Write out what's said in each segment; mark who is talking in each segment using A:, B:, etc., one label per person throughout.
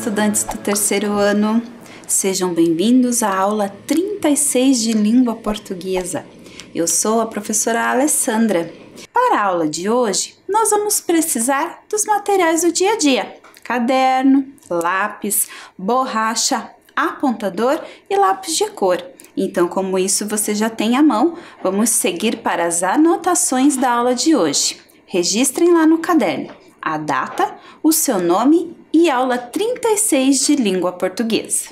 A: estudantes do terceiro ano! Sejam bem-vindos à aula 36 de língua portuguesa. Eu sou a professora Alessandra. Para a aula de hoje, nós vamos precisar dos materiais do dia a dia: caderno, lápis, borracha, apontador e lápis de cor. Então, como isso você já tem à mão, vamos seguir para as anotações da aula de hoje. Registrem lá no caderno a data, o seu nome e aula 36 de língua portuguesa.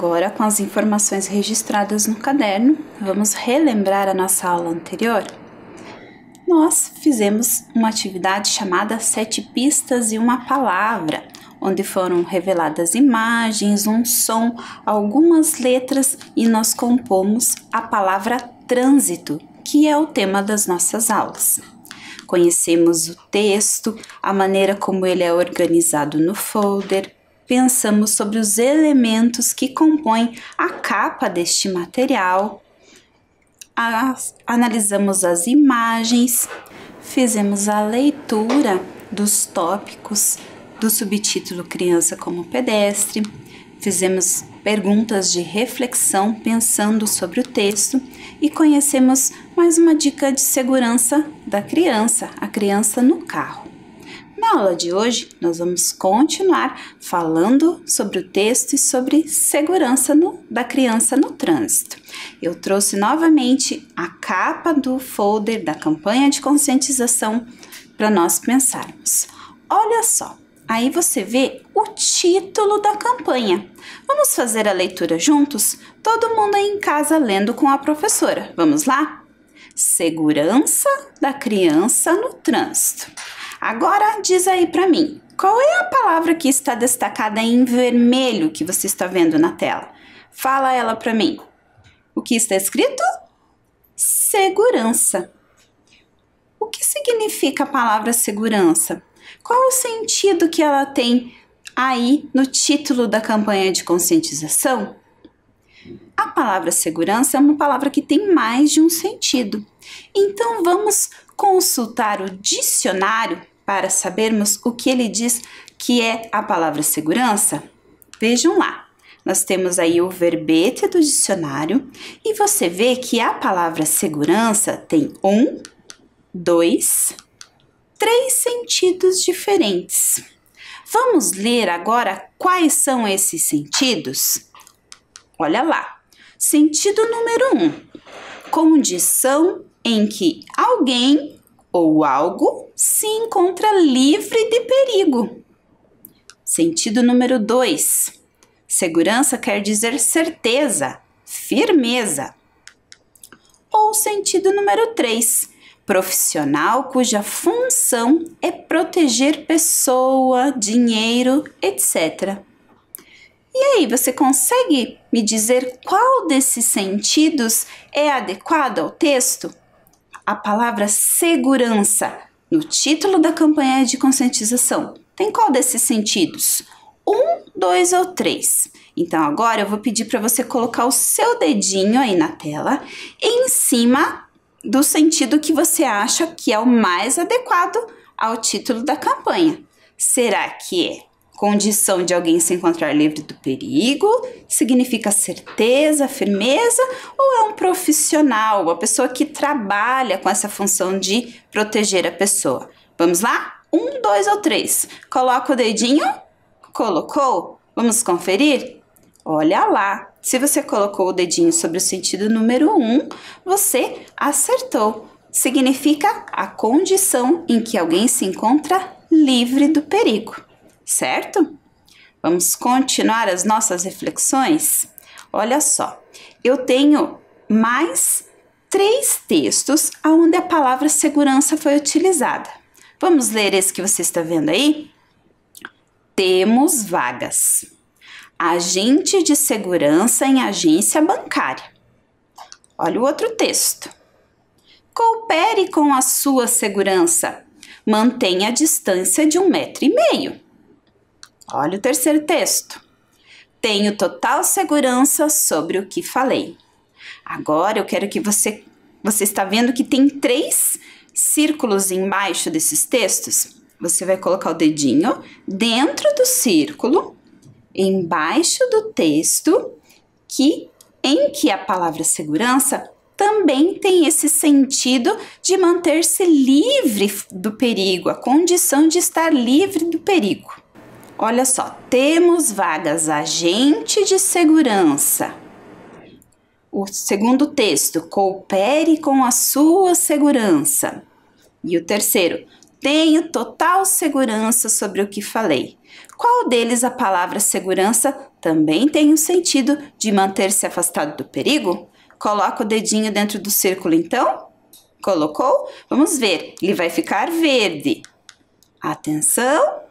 A: Agora, com as informações registradas no caderno, vamos relembrar a nossa aula anterior? nós fizemos uma atividade chamada 7 pistas e uma palavra, onde foram reveladas imagens, um som, algumas letras e nós compomos a palavra trânsito, que é o tema das nossas aulas. Conhecemos o texto, a maneira como ele é organizado no folder, pensamos sobre os elementos que compõem a capa deste material, analisamos as imagens, fizemos a leitura dos tópicos do subtítulo Criança como Pedestre, fizemos perguntas de reflexão pensando sobre o texto e conhecemos mais uma dica de segurança da criança, a criança no carro. Na aula de hoje, nós vamos continuar falando sobre o texto e sobre segurança da criança no trânsito. Eu trouxe novamente a capa do folder da campanha de conscientização para nós pensarmos. Olha só, aí você vê o título da campanha. Vamos fazer a leitura juntos? Todo mundo aí em casa lendo com a professora. Vamos lá? Segurança da criança no trânsito. Agora diz aí para mim, qual é a palavra que está destacada em vermelho que você está vendo na tela? Fala ela para mim. O que está escrito? Segurança. O que significa a palavra segurança? Qual o sentido que ela tem aí no título da campanha de conscientização? A palavra segurança é uma palavra que tem mais de um sentido. Então vamos consultar o dicionário para sabermos o que ele diz que é a palavra segurança? Vejam lá, nós temos aí o verbete do dicionário e você vê que a palavra segurança tem 1, 2, 3 sentidos diferentes. Vamos ler agora quais são esses sentidos? Olha lá, sentido número 1, condição em que alguém ou algo se encontra livre de perigo. Sentido número 2, segurança quer dizer certeza, firmeza. Ou sentido número 3, profissional cuja função é proteger pessoa, dinheiro, etc. E aí, você consegue me dizer qual desses sentidos é adequado ao texto? A palavra segurança no título da campanha de conscientização tem qual desses sentidos? 1, 2 ou 3? Então agora eu vou pedir para você colocar o seu dedinho aí na tela em cima do sentido que você acha que é o mais adequado ao título da campanha. Será que é condição de alguém se encontrar livre do perigo? Significa certeza, firmeza? Ou é um profissional, uma pessoa que trabalha com essa função de proteger a pessoa? Vamos lá? 1, 2 ou 3? Coloca o dedinho. Colocou? Vamos conferir? Olha lá. Se você colocou o dedinho sobre o sentido número 1, você acertou. Significa a condição em que alguém se encontra livre do perigo. Certo? Vamos continuar as nossas reflexões? Olha só, eu tenho mais 3 textos onde a palavra segurança foi utilizada. Vamos ler esse que você está vendo aí? Temos vagas. Agente de segurança em agência bancária. Olha o outro texto. Coopere com a sua segurança. Mantenha a distância de 1,5 m. Olha o terceiro texto. Tenho total segurança sobre o que falei. Agora eu quero que você está vendo que tem 3 círculos embaixo desses textos? Você vai colocar o dedinho dentro do círculo, embaixo do texto, em que a palavra segurança também tem esse sentido de manter-se livre do perigo, a condição de estar livre do perigo. Olha só, temos vagas agente de segurança. O segundo texto, coopere com a sua segurança. E o terceiro, tenho total segurança sobre o que falei. Qual deles a palavra segurança também tem o sentido de manter-se afastado do perigo? Coloca o dedinho dentro do círculo então. Colocou? Vamos ver, ele vai ficar verde. Atenção!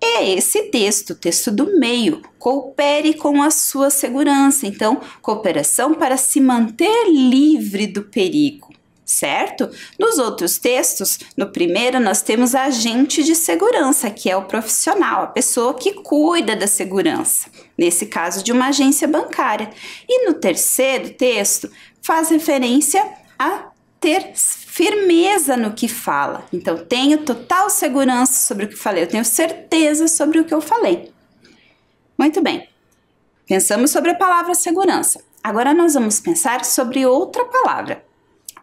A: É esse texto, o texto do meio. Coopere com a sua segurança. Então, cooperação para se manter livre do perigo, certo? Nos outros textos, no primeiro nós temos agente de segurança, que é o profissional, a pessoa que cuida da segurança, nesse caso de uma agência bancária. E no terceiro texto, faz referência a ter firmeza no que fala. Então, tenho total segurança sobre o que falei, eu tenho certeza sobre o que eu falei. Muito bem, pensamos sobre a palavra segurança. Agora nós vamos pensar sobre outra palavra.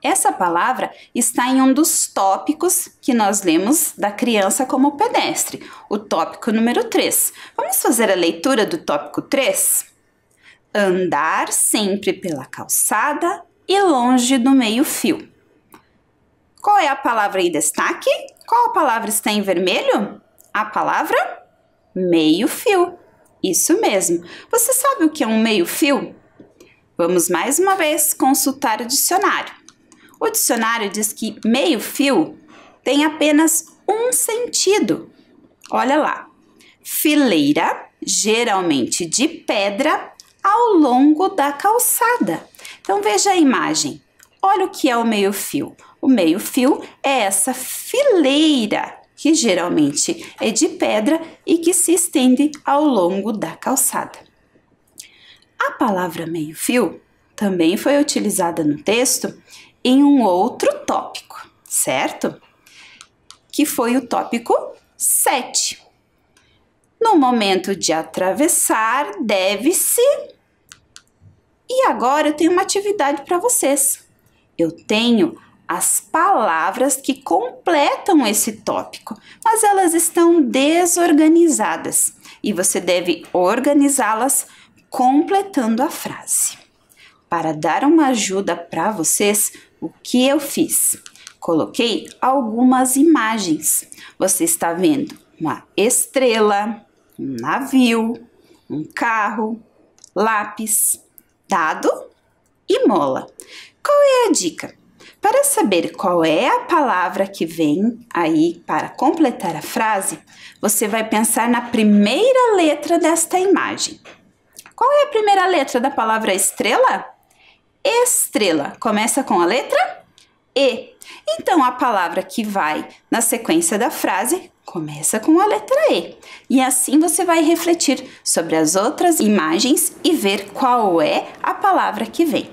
A: Essa palavra está em um dos tópicos que nós lemos da criança como pedestre, o tópico número 3. Vamos fazer a leitura do tópico 3? Andar sempre pela calçada e longe do meio-fio. Qual é a palavra em destaque? Qual a palavra está em vermelho? A palavra meio-fio. Isso mesmo. Você sabe o que é um meio-fio? Vamos mais uma vez consultar o dicionário. O dicionário diz que meio-fio tem apenas um sentido. Olha lá. Fileira, geralmente de pedra, ao longo da calçada. Então veja a imagem. Olha o que é o meio-fio. O meio-fio é essa fileira, que geralmente é de pedra e que se estende ao longo da calçada. A palavra meio-fio também foi utilizada no texto em um outro tópico, certo? Que foi o tópico 7. No momento de atravessar, deve-se... E agora eu tenho uma atividade para vocês. Eu tenho as palavras que completam esse tópico, mas elas estão desorganizadas e você deve organizá-las completando a frase. Para dar uma ajuda para vocês, o que eu fiz? Coloquei algumas imagens. Você está vendo uma estrela, um navio, um carro, lápis, dado e mola. Qual é a dica? Para saber qual é a palavra que vem aí para completar a frase, você vai pensar na primeira letra desta imagem. Qual é a primeira letra da palavra estrela? Estrela. Começa com a letra E. Então, a palavra que vai na sequência da frase começa com a letra E. E assim você vai refletir sobre as outras imagens e ver qual é a palavra que vem.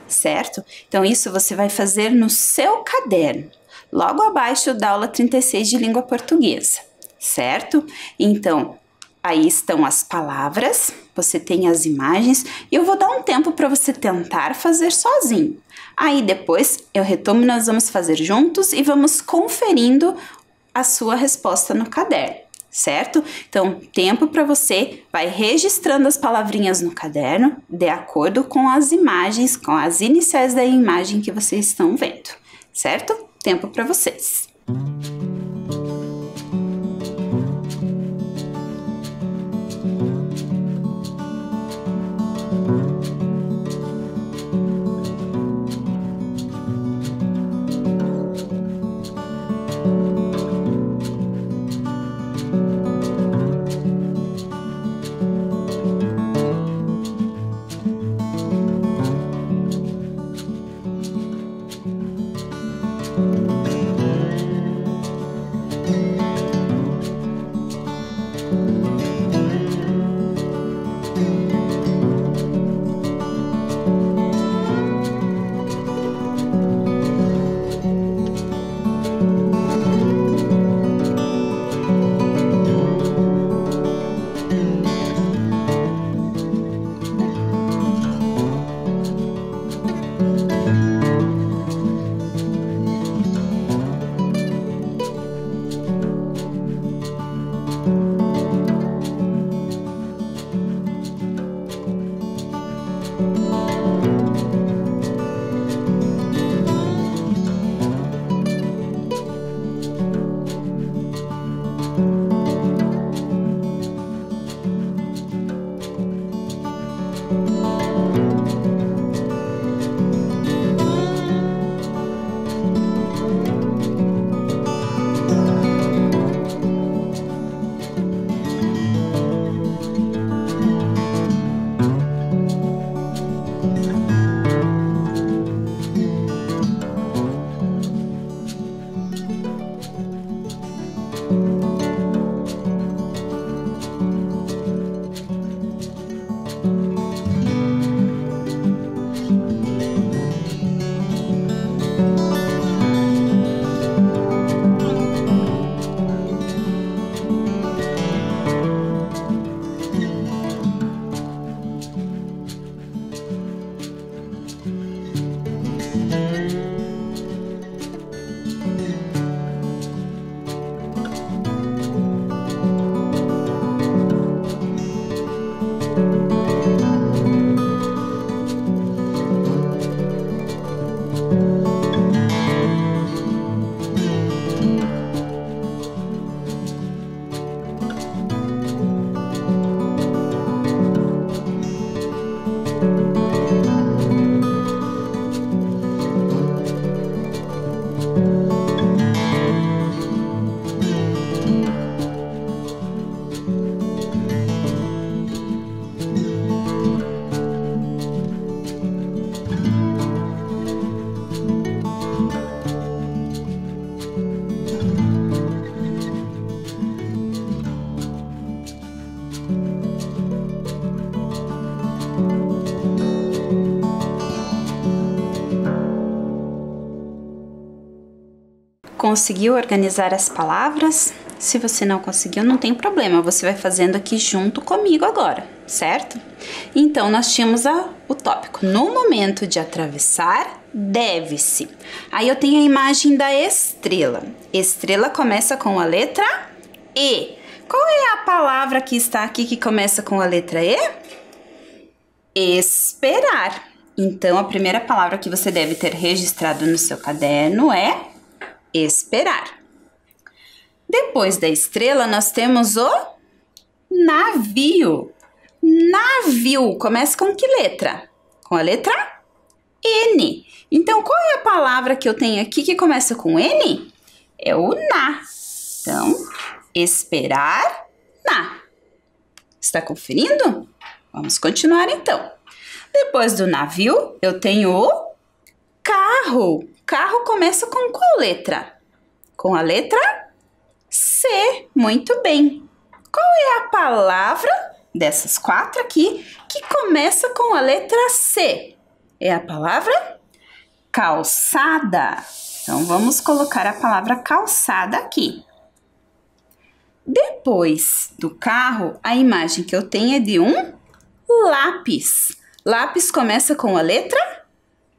A: Certo? Então, isso você vai fazer no seu caderno, logo abaixo da aula 36 de língua portuguesa, certo? Então, aí estão as palavras, você tem as imagens e eu vou dar um tempo para você tentar fazer sozinho. Aí depois eu retomo e nós vamos fazer juntos e vamos conferindo a sua resposta no caderno. Certo? Então, tempo para você, vai registrando as palavrinhas no caderno de acordo com as imagens, com as iniciais da imagem que vocês estão vendo, certo? Tempo para vocês. Conseguiu organizar as palavras? Se você não conseguiu, não tem problema, você vai fazendo aqui junto comigo agora, certo? Então, nós tínhamos o tópico, no momento de atravessar, deve-se. Aí eu tenho a imagem da estrela. Estrela começa com a letra E. Qual é a palavra que está aqui que começa com a letra E? Esperar. Então, a primeira palavra que você deve ter registrado no seu caderno é esperar. Depois da estrela, nós temos o navio. Navio começa com que letra? Com a letra N. Então, qual é a palavra que eu tenho aqui que começa com N? É o na. Então, esperar, na. Está conferindo? Vamos continuar então. Depois do navio, eu tenho o carro. Carro começa com qual letra? Com a letra C. Muito bem. Qual é a palavra dessas 4 aqui que começa com a letra C? É a palavra calçada. Então, vamos colocar a palavra calçada aqui. Depois do carro, a imagem que eu tenho é de um lápis. Lápis começa com a letra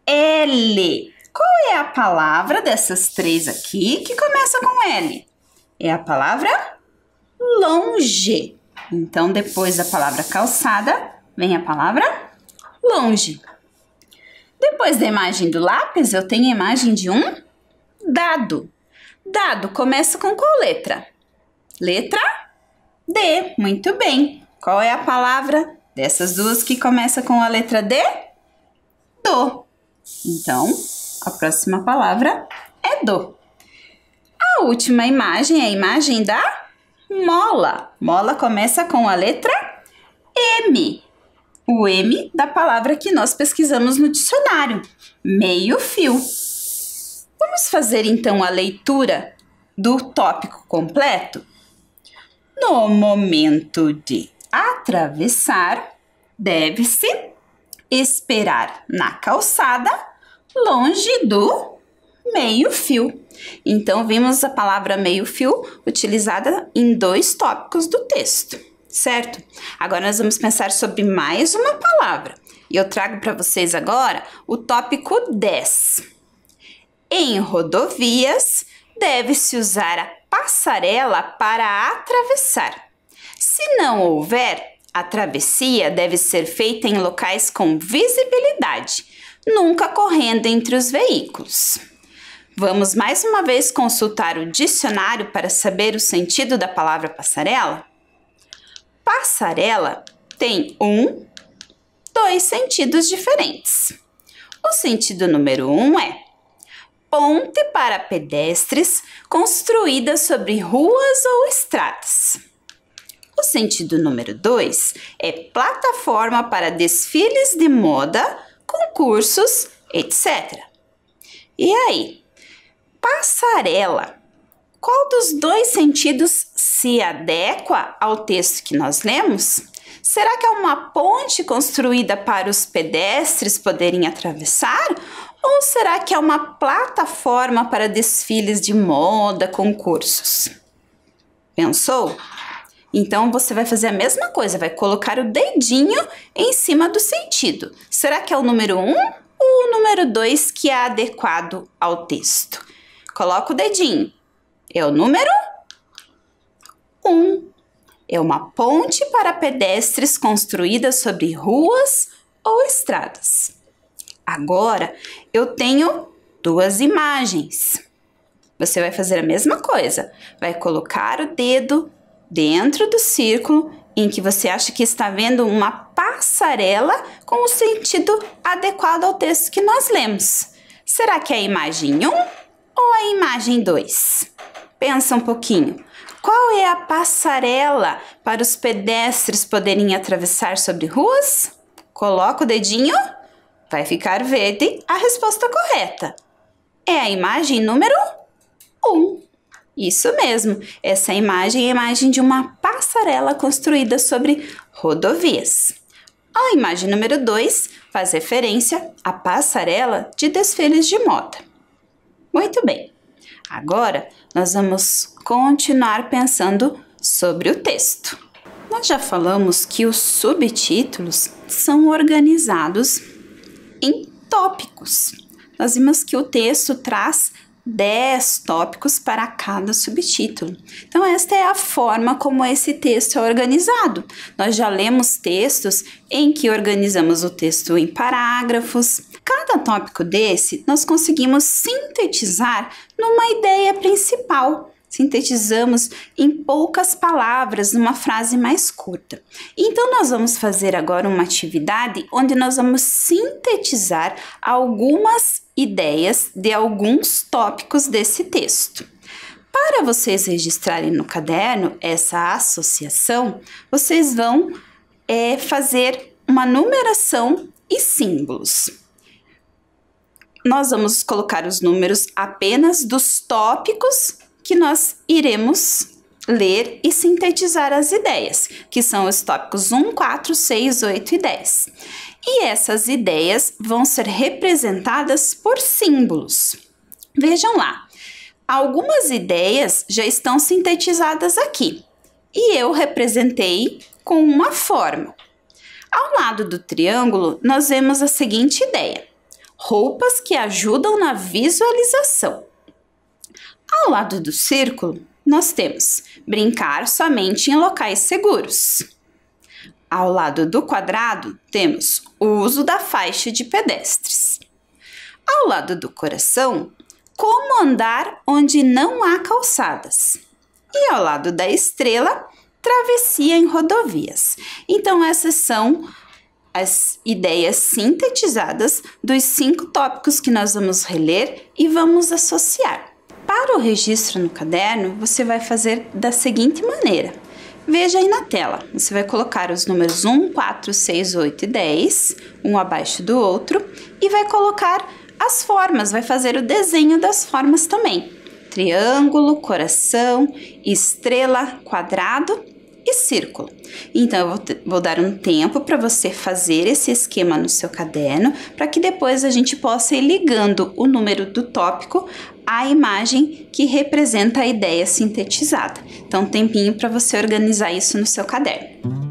A: L. Qual é a palavra dessas 3 aqui que começa com L? É a palavra longe. Então, depois da palavra calçada, vem a palavra longe. Depois da imagem do lápis, eu tenho a imagem de um dado. Dado começa com qual letra? Letra D. Muito bem. Qual é a palavra dessas 2 que começa com a letra D? Do. Então, a próxima palavra é do. A última imagem é a imagem da mola. Mola começa com a letra M. O M da palavra que nós pesquisamos no dicionário. Meio fio. Vamos fazer então a leitura do tópico completo? No momento de atravessar, deve-se esperar na calçada, longe do meio-fio. Então, vimos a palavra meio-fio utilizada em 2 tópicos do texto, certo? Agora, nós vamos pensar sobre mais uma palavra. E eu trago para vocês agora o tópico 10. Em rodovias, deve-se usar a passarela para atravessar. Se não houver, a travessia deve ser feita em locais com visibilidade, nunca correndo entre os veículos. Vamos mais uma vez consultar o dicionário para saber o sentido da palavra passarela? Passarela tem 2 sentidos diferentes. O sentido número 1 é ponte para pedestres construída sobre ruas ou estradas. O sentido número 2 é plataforma para desfiles de moda, concursos, etc. E aí, passarela, qual dos 2 sentidos se adequa ao texto que nós lemos? Será que é uma ponte construída para os pedestres poderem atravessar? Ou será que é uma plataforma para desfiles de moda, concursos? Pensou? Então você vai fazer a mesma coisa, vai colocar o dedinho em cima do sentido. Será que é o número 1 ou o número 2 que é adequado ao texto? Coloca o dedinho. É o número 1. É uma ponte para pedestres construída sobre ruas ou estradas. Agora eu tenho duas imagens. Você vai fazer a mesma coisa. Vai colocar o dedo dentro do círculo em que você acha que está vendo uma passarela com o sentido adequado ao texto que nós lemos. Será que é a imagem 1 ou a imagem 2? Pensa um pouquinho. Qual é a passarela para os pedestres poderem atravessar sobre ruas? Coloca o dedinho, vai ficar verde a resposta correta. É a imagem número 1. Isso mesmo, essa imagem é a imagem de uma passarela construída sobre rodovias. A imagem número 2 faz referência à passarela de desfiles de moda. Muito bem, agora nós vamos continuar pensando sobre o texto. Nós já falamos que os subtítulos são organizados em tópicos. Nós vimos que o texto traz 10 tópicos para cada subtítulo. Então, esta é a forma como esse texto é organizado. Nós já lemos textos em que organizamos o texto em parágrafos. Cada tópico desse, nós conseguimos sintetizar numa ideia principal. Sintetizamos em poucas palavras, numa frase mais curta. Então, nós vamos fazer agora uma atividade onde nós vamos sintetizar algumas ideias de alguns tópicos desse texto. Para vocês registrarem no caderno essa associação, vocês vão fazer uma numeração e símbolos. Nós vamos colocar os números apenas dos tópicos que nós iremos ler e sintetizar as ideias, que são os tópicos 1, 4, 6, 8 e 10. E essas ideias vão ser representadas por símbolos. Vejam lá, algumas ideias já estão sintetizadas aqui e eu representei com uma forma. Ao lado do triângulo, nós vemos a seguinte ideia: roupas que ajudam na visualização. Ao lado do círculo, nós temos brincar somente em locais seguros. Ao lado do quadrado, temos o uso da faixa de pedestres. Ao lado do coração, como andar onde não há calçadas. E ao lado da estrela, travessia em rodovias. Então, essas são as ideias sintetizadas dos 5 tópicos que nós vamos reler e vamos associar. Para o registro no caderno, você vai fazer da seguinte maneira. Veja aí na tela, você vai colocar os números 1, 4, 6, 8 e 10, um abaixo do outro, e vai colocar as formas, vai fazer o desenho das formas também. Triângulo, coração, estrela, quadrado e círculo. Então, eu vou dar um tempo para você fazer esse esquema no seu caderno, para que depois a gente possa ir ligando o número do tópico à imagem que representa a ideia sintetizada. Então, um tempinho para você organizar isso no seu caderno.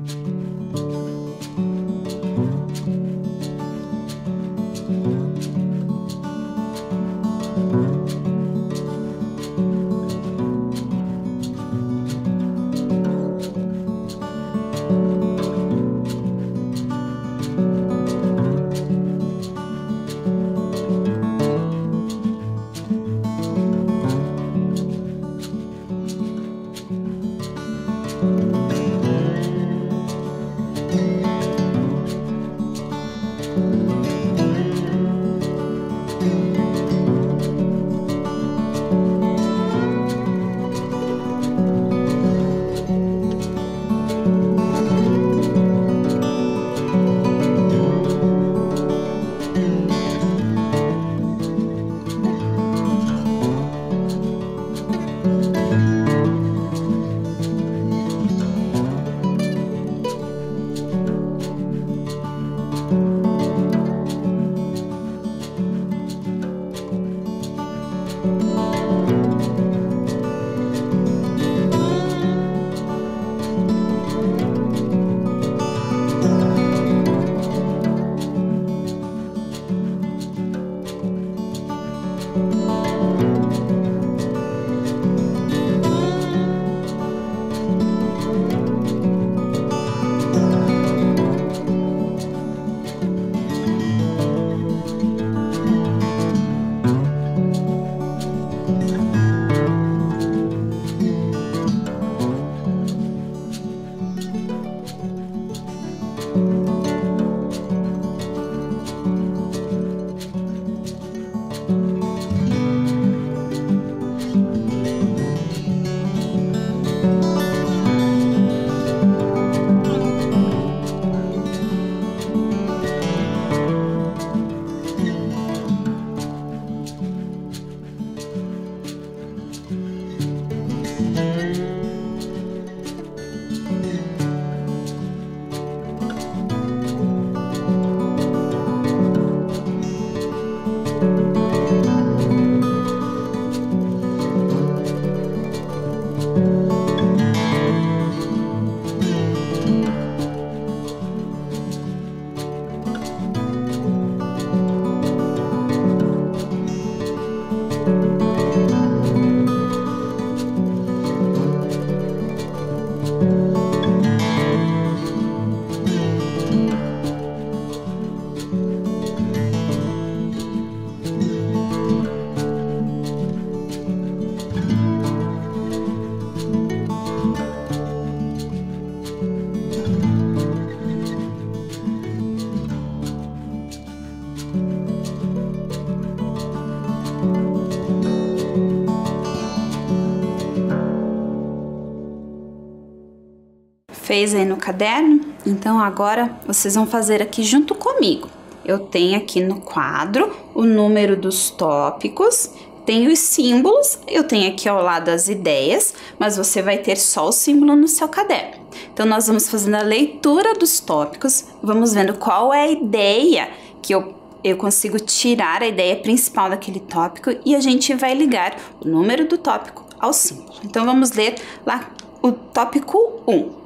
A: Fez aí no caderno? Então agora vocês vão fazer aqui junto comigo. Eu tenho aqui no quadro o número dos tópicos, tenho os símbolos, eu tenho aqui ao lado as ideias, mas você vai ter só o símbolo no seu caderno. Então nós vamos fazendo a leitura dos tópicos, vamos vendo qual é a ideia que eu consigo tirar a ideia principal daquele tópico e a gente vai ligar o número do tópico ao símbolo. Então vamos ler lá o tópico 1.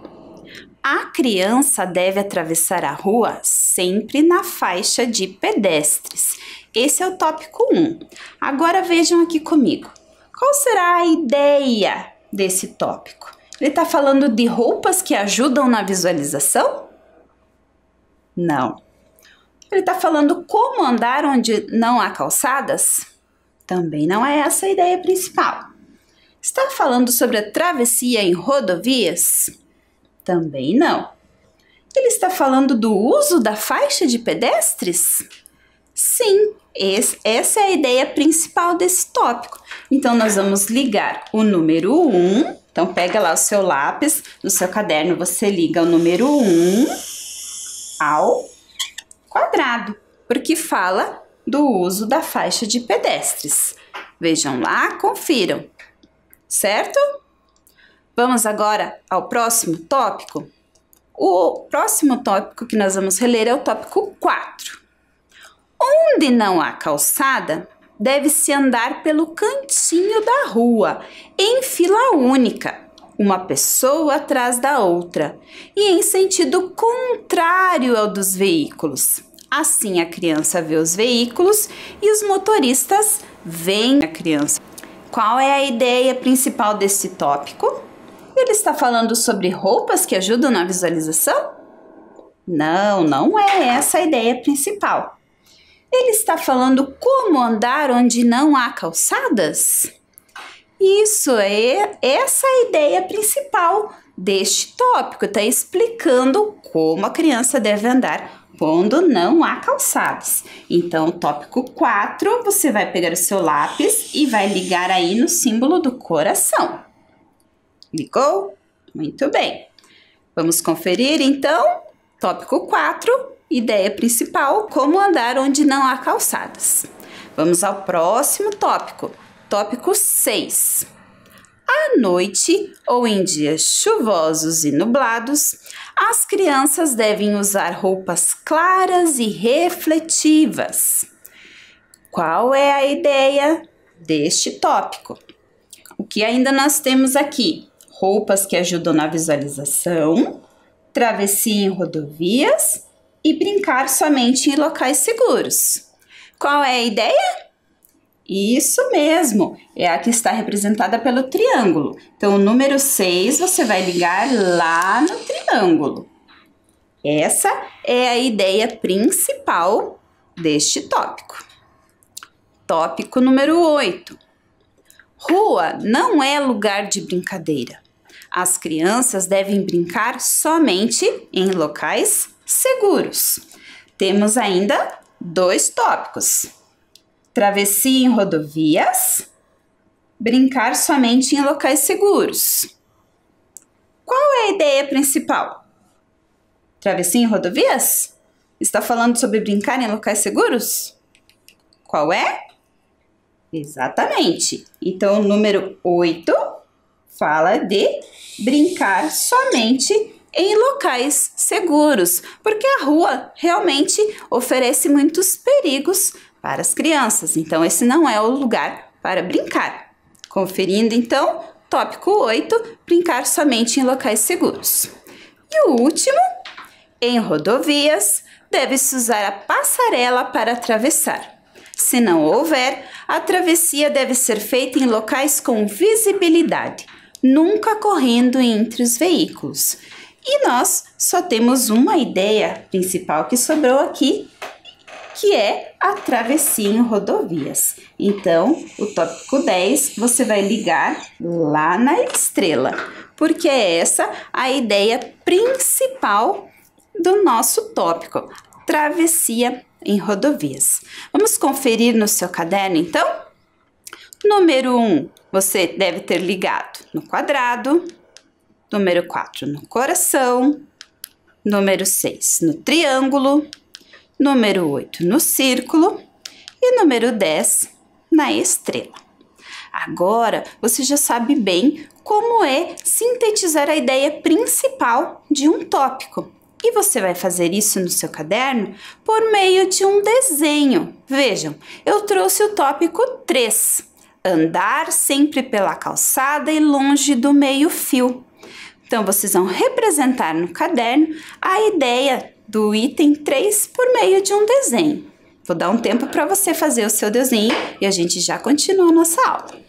A: A criança deve atravessar a rua sempre na faixa de pedestres. Esse é o tópico 1. Agora vejam aqui comigo. Qual será a ideia desse tópico? Ele está falando de roupas que ajudam na visualização? Não. Ele está falando como andar onde não há calçadas? Também não é essa a ideia principal. Está falando sobre a travessia em rodovias? Também não. Ele está falando do uso da faixa de pedestres? Sim, essa é a ideia principal desse tópico. Então, nós vamos ligar o número 1. Então, pega lá o seu lápis, no seu caderno você liga o número 1 ao quadrado, porque fala do uso da faixa de pedestres. Vejam lá, confiram, certo? Vamos agora ao próximo tópico. O próximo tópico que nós vamos reler é o tópico 4. Onde não há calçada, deve-se andar pelo cantinho da rua, em fila única, uma pessoa atrás da outra, e em sentido contrário ao dos veículos. Assim a criança vê os veículos e os motoristas veem a criança. Qual é a ideia principal desse tópico? Ele está falando sobre roupas que ajudam na visualização? Não, não é essa a ideia principal. Ele está falando como andar onde não há calçadas? Isso é essa a ideia principal deste tópico. Está explicando como a criança deve andar quando não há calçadas. Então, tópico 4, você vai pegar o seu lápis e vai ligar aí no símbolo do coração. Ligou? Muito bem. Vamos conferir, então, tópico 4, ideia principal, como andar onde não há calçadas. Vamos ao próximo tópico, tópico 6. À noite ou em dias chuvosos e nublados, as crianças devem usar roupas claras e refletivas. Qual é a ideia deste tópico? O que ainda nós temos aqui? Roupas que ajudam na visualização, travessia em rodovias e brincar somente em locais seguros. Qual é a ideia? Isso mesmo, é a que está representada pelo triângulo. Então, o número 6 você vai ligar lá no triângulo. Essa é a ideia principal deste tópico. Tópico número 8. Rua não é lugar de brincadeira. As crianças devem brincar somente em locais seguros. Temos ainda 2 tópicos. Travessia em rodovias, brincar somente em locais seguros. Qual é a ideia principal? Travessia em rodovias? Está falando sobre brincar em locais seguros? Qual é? Exatamente. Então, o número 8 fala de brincar somente em locais seguros, porque a rua realmente oferece muitos perigos para as crianças. Então, esse não é o lugar para brincar. Conferindo, então, tópico 8, brincar somente em locais seguros. E o último, em rodovias, deve-se usar a passarela para atravessar. Se não houver, a travessia deve ser feita em locais com visibilidade, nunca correndo entre os veículos. E nós só temos uma ideia principal que sobrou aqui, que é a travessia em rodovias. Então, o tópico 10 você vai ligar lá na estrela, porque é essa a ideia principal do nosso tópico, travessia em rodovias. Vamos conferir no seu caderno, então? Número 1, você deve ter ligado no quadrado. Número 4, no coração. Número 6, no triângulo. Número 8, no círculo. E número 10, na estrela. Agora, você já sabe bem como é sintetizar a ideia principal de um tópico. E você vai fazer isso no seu caderno por meio de um desenho. Vejam, eu trouxe o tópico 3. Andar sempre pela calçada e longe do meio-fio. Então, vocês vão representar no caderno a ideia do item 3 por meio de um desenho. Vou dar um tempo para você fazer o seu desenho e a gente já continua a nossa aula.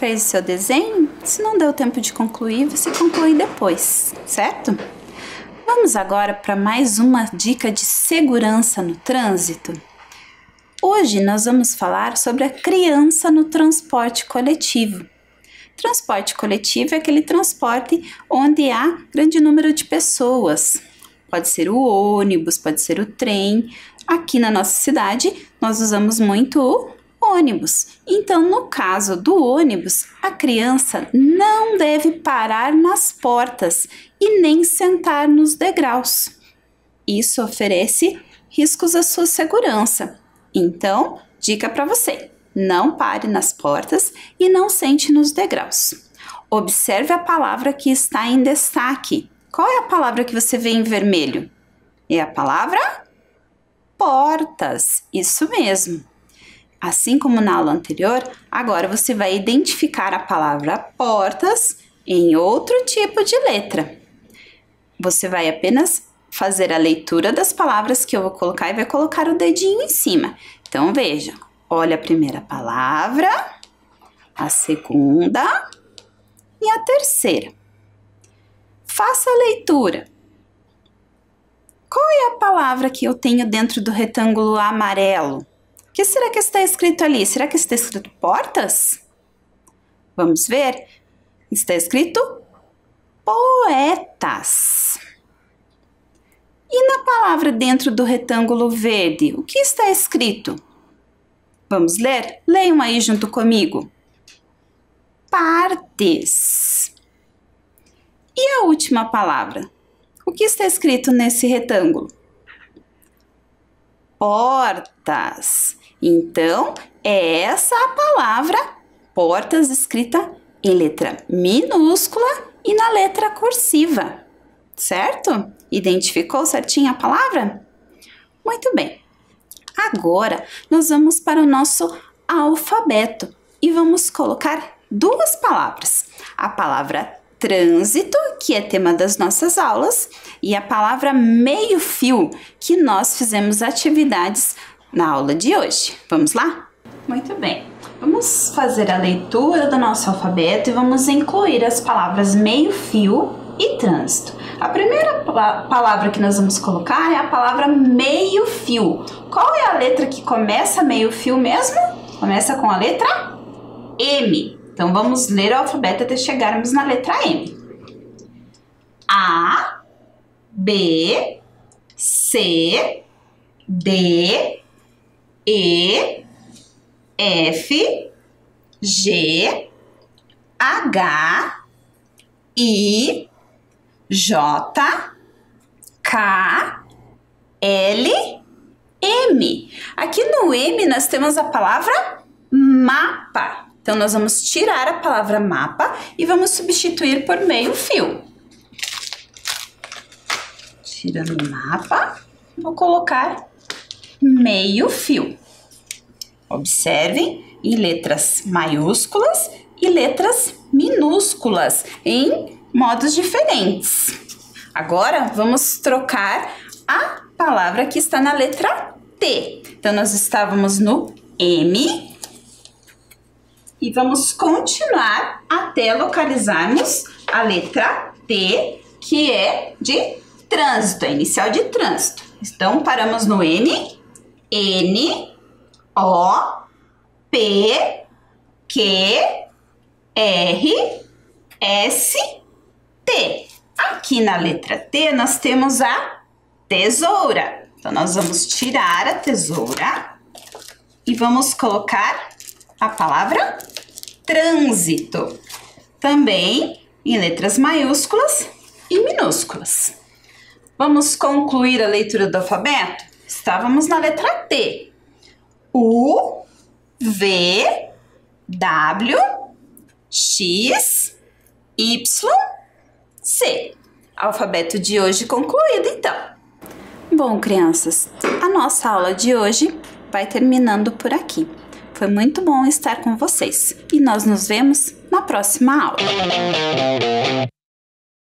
A: fez o seu desenho? Se não deu tempo de concluir, você conclui depois, certo? Vamos agora para mais uma dica de segurança no trânsito. Hoje nós vamos falar sobre a criança no transporte coletivo. Transporte coletivo é aquele transporte onde há grande número de pessoas. Pode ser o ônibus, pode ser o trem. Aqui na nossa cidade, nós usamos muito o ônibus. Então, no caso do ônibus, a criança não deve parar nas portas e nem sentar nos degraus. Isso oferece riscos à sua segurança. Então, dica para você: não pare nas portas e não sente nos degraus. Observe a palavra que está em destaque. Qual é a palavra que você vê em vermelho? É a palavra portas. Isso mesmo. Assim como na aula anterior, agora você vai identificar a palavra portas em outro tipo de letra. Você vai apenas fazer a leitura das palavras que eu vou colocar e vai colocar o dedinho em cima. Então, veja, olha a primeira palavra, a segunda e a terceira. Faça a leitura. Qual é a palavra que eu tenho dentro do retângulo amarelo? O que será que está escrito ali? Será que está escrito portas? Vamos ver. Está escrito poetas. E na palavra dentro do retângulo verde, o que está escrito? Vamos ler? Leiam aí junto comigo. Partes. E a última palavra? O que está escrito nesse retângulo? Portas. Então, é essa a palavra portas escrita em letra minúscula e na letra cursiva, certo? Identificou certinho a palavra? Muito bem. Agora, nós vamos para o nosso alfabeto e vamos colocar duas palavras. A palavra trânsito, que é tema das nossas aulas, e a palavra meio-fio, que nós fizemos atividades na aula de hoje. Vamos lá? Muito bem. Vamos fazer a leitura do nosso alfabeto e vamos incluir as palavras meio-fio e trânsito. A primeira palavra que nós vamos colocar é a palavra meio-fio. Qual é a letra que começa meio-fio mesmo? Começa com a letra M. Então, vamos ler o alfabeto até chegarmos na letra M. A, B, C, D, E, F, G, H, I, J, K, L, M. Aqui no M nós temos a palavra mapa. Então, nós vamos tirar a palavra mapa e vamos substituir por meio-fio. Tirando o mapa, vou colocar meio-fio. Observem em letras maiúsculas e letras minúsculas, em modos diferentes. Agora, vamos trocar a palavra que está na letra T. Então, nós estávamos no M e vamos continuar até localizarmos a letra T, que é de trânsito, a inicial de trânsito. Então, paramos no N, N, O, P, Q, R, S, T. Aqui na letra T, nós temos a tesoura. Então, nós vamos tirar a tesoura e vamos colocar a palavra trânsito. Também em letras maiúsculas e minúsculas. Vamos concluir a leitura do alfabeto? Estávamos na letra T. U, V, W, X, Y, C. Alfabeto de hoje concluído, então. Bom, crianças, a nossa aula de hoje vai terminando por aqui. Foi muito bom estar com vocês e nós nos vemos na próxima aula.